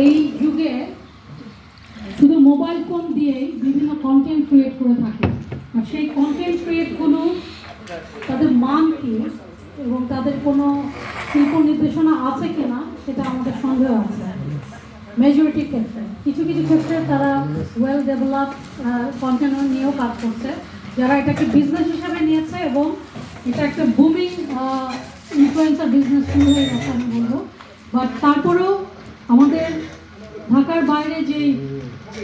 এই যুগে শুধু মোবাইল ফোন দিয়েই বিভিন্ন কন্টেন্ট ক্রিয়েট করে থাকে, আর সেই কন্টেন্ট ক্রিয়েটগুলো তাদের মান কি এবং তাদের কোনো শিল্প নির্দেশনা আছে কিনা সেটা আমাদের সন্দেহ আছে। মেজরিটির ক্ষেত্রে কিছু কিছু ক্ষেত্রে তারা ওয়েল ডেভেলপ কন্টেন্ট নিয়েও কাজ করছে, যারা এটাকে বিজনেস হিসাবে নিয়েছে এবং এটা একটা বুমিং ইনফ্লুয়েন্সার বিজনেস শুরু হয়ে গেছে আমি বলবো। বাট তারপরেও আমাদের ঢাকার বাইরে যেই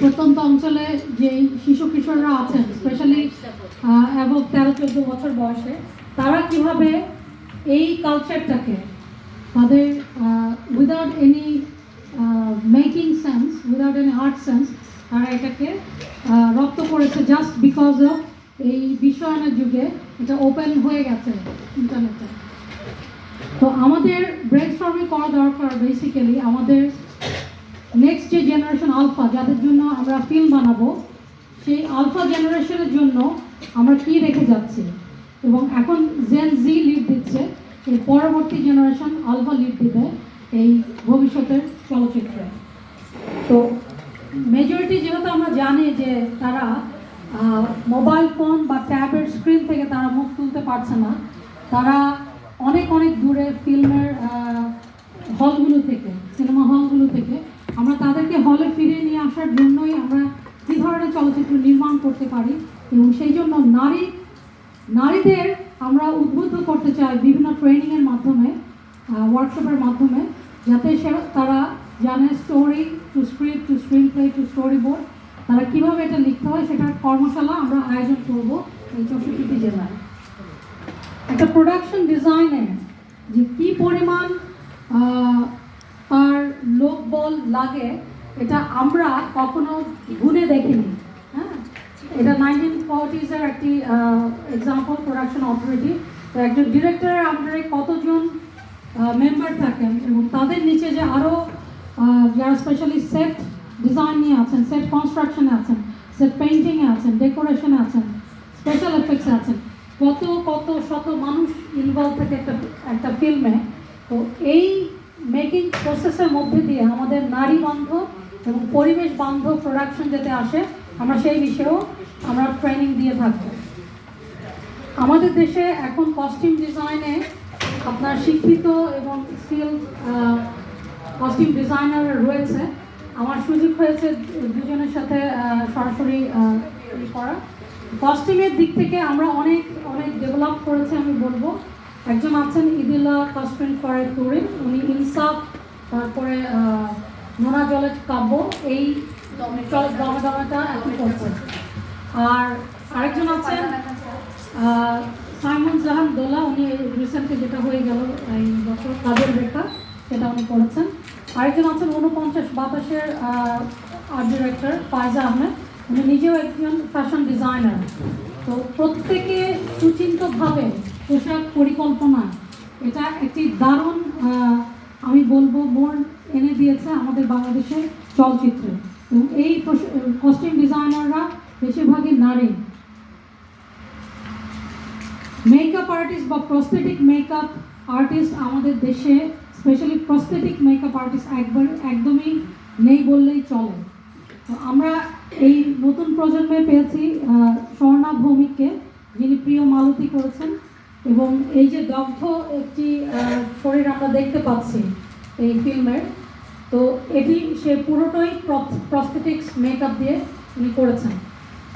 প্রত্যন্ত অঞ্চলে যেই শিশু কিশোররা আছেন, স্পেশালি এবং 13-14 বছর বয়সে, তারা কিভাবে এই কালচারটাকে তাদের without any making sense, without any art sense, তারা এটাকে রপ্ত করেছে জাস্ট বিকজ অফ এই বিশ্বায়নের যুগে এটা ওপেন হয়ে গেছে ইন্টারনেটে। তো আমাদের ব্রেনস্টর্মিং করা দরকার বেসিক্যালি আমাদের নেক্সট যে জেনারেশন আলফা, যাদের জন্য আমরা ফিল্ম বানাবো, সেই আলফা জেনারেশনের জন্য আমরা কী রেখে যাচ্ছি। এবং এখন জেন জি লিড দিচ্ছে, এই পরবর্তী জেনারেশন আলফা লিড দিবে এই ভবিষ্যতের চলচ্চিত্রে। তো মেজরিটি যেহেতু আমরা জানি যে তারা মোবাইল ফোন বা ট্যাবের স্ক্রিন থেকে তারা মুখ তুলতে পারছে না, তারা অনেক অনেক দূরে ফিল্মের হলগুলো থেকে, সিনেমা হলগুলো থেকে আমরা তাদেরকে হলে ফিরিয়ে নিয়ে আসার জন্যই আমরা কী ধরনের চলচ্চিত্র নির্মাণ করতে পারি, এবং সেই জন্য নারীদের আমরা উদ্বুদ্ধ করতে চাই বিভিন্ন ট্রেনিংয়ের মাধ্যমে, ওয়ার্কশপের মাধ্যমে, যাতে তারা জানে story to script to screenplay to storyboard, তারা কীভাবে এটা লিখতে হয় সেটার কর্মশালা আমরা আয়োজন করব এই 64টি জেলায়। একটা প্রোডাকশন ডিজাইনে যে কী পরিমাণ তার লোকবল লাগে এটা আমরা কখনো গুনে দেখিনি। হ্যাঁ, এটা 1940s-এর একটি এক্সাম্পল, প্রোডাকশন অপারেটিভ। তো একজন ডিরেক্টরের আন্ডারে কতজন মেম্বার থাকেন এবং তাদের নিচে যে আরও যারা স্পেশালি সেট ডিজাইন নিয়ে আছেন, সেট কনস্ট্রাকশনে আছেন, সেট পেইন্টিংয়ে আছেন, ডেকোরেশনে আছেন, স্পেশাল এফেক্টসে আছেন, কত কত শত মানুষ ইনভলভ থাকে একটা ফিল্মে। তো এই মেকিং প্রসেসের মধ্যে দিয়ে আমাদের নারী বান্ধব এবং পরিবেশ বান্ধব প্রোডাকশন যাতে আসে, আমরা সেই বিষয়েও আমরা ট্রেনিং দিয়ে থাকবো। আমাদের দেশে এখন কস্টিউম ডিজাইনে আপনার শিক্ষিত এবং স্কিল কস্টিউম ডিজাইনার রয়েছে। আমার সুযোগ হয়েছে দুজনের সাথে সরাসরি করা। কস্টিউমের দিক থেকে আমরা অনেক অনেক ডেভেলপ করেছি আমি বলবো। একজন আছেন ইদিলা কস্টিউম ফরের তুরিন, উনি ইনসাফ, তারপরে নোনা জলের কাব্য, এই দমে এখন করছেন। আর আরেকজন আছেন সাইমন জাহান দোলা, উনি রিসেন্টলি যেটা হয়ে গেল এই বছর কাজের রেখা, সেটা উনি করেছেন। আরেকজন আছেন 49-52-এর আর্ট ডিরেক্টর ফায়জা আহমেদ, উনি নিজেও একজন ফ্যাশন ডিজাইনার। তো প্রত্যেকে সুচিন্তিতভাবে পোশাক পরিকল্পনা, এটা একটি দারুণ আমি বলবো মোড় এনে দিয়েছে আমাদের বাংলাদেশের চলচ্চিত্রে। এবং এই কস্টিউম ডিজাইনাররা বেশিরভাগই নারী। মেকআপ আর্টিস্ট বা প্রস্থেটিক মেকআপ আর্টিস্ট আমাদের দেশে, স্পেশালি প্রস্থেটিক মেকআপ আর্টিস্ট একদমই নেই বললেই চলে। তো আমরা এই নতুন প্রজন্মে পেয়েছি স্বর্ণা ভৌমিককে, যিনি প্রিয় মালতী করেছেন, এবং এই যে দগ্ধ একটি শরীর আমরা দেখতে পাচ্ছি এই ফিল্মের, তো এটি সে পুরোটাই প্রস্থেটিক্স মেকআপ দিয়ে উনি করেছেন।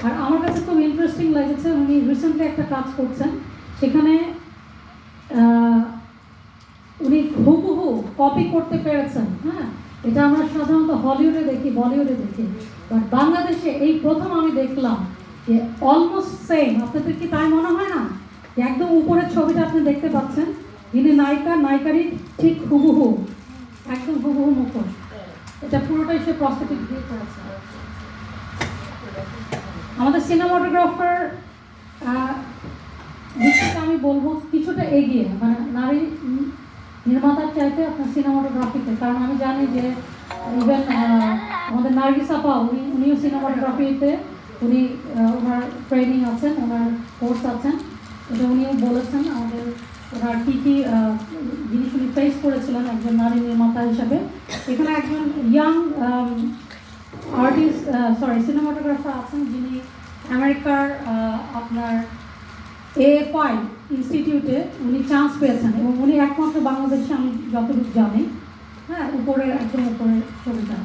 আর আমার কাছে খুব ইন্টারেস্টিং লেগেছে, উনি রিসেন্টলি একটা কাজ করছেন, সেখানে উনি হুবহু কপি করতে পেরেছেন। হ্যাঁ, এটা আমরা সাধারণত হলিউডে দেখি, বলিউডে দেখি, বাট বাংলাদেশে এই প্রথম আমি দেখলাম যে অলমোস্ট সেম। আপনাদের কি তাই মনে হয় না? একদম উপরের ছবিটা আপনি দেখতে পাচ্ছেন, যিনি নায়িকারই ঠিক হুবহু, একদম হুবহু মুখোশ। এটা পুরোটাই সে প্রস্থেটিক দিয়ে করেছে। আমাদের সিনেমাটোগ্রাফার দিকটা আমি বলবো কিছুটা এগিয়ে, মানে নারী নির্মাতার চাইতে আপনার সিনেমাটোগ্রাফিতে। কারণ আমি জানি যে ইভেন আমাদের নার্গিস আপা, উনিও সিনেমাটোগ্রাফিতে উনি ওনার ট্রেনিং আছেন, ওনার কোর্স আছেন, এটা উনিও বলেছেন আমাদের ওনার কী কী জিনিস উনি ফেস করেছিলেন একজন নারী নির্মাতা হিসাবে। এখানে একজন ইয়াং আর্টিস্ট সিনেমাটোগ্রাফার আছেন যিনি আমেরিকার আপনার AFI ইনস্টিটিউটে উনি চান্স পেয়েছেন এবং উনি একমাত্র বাংলাদেশে আমি যতটুকু জানি, হ্যাঁ, উপরের একদম উপরের ছবিটা।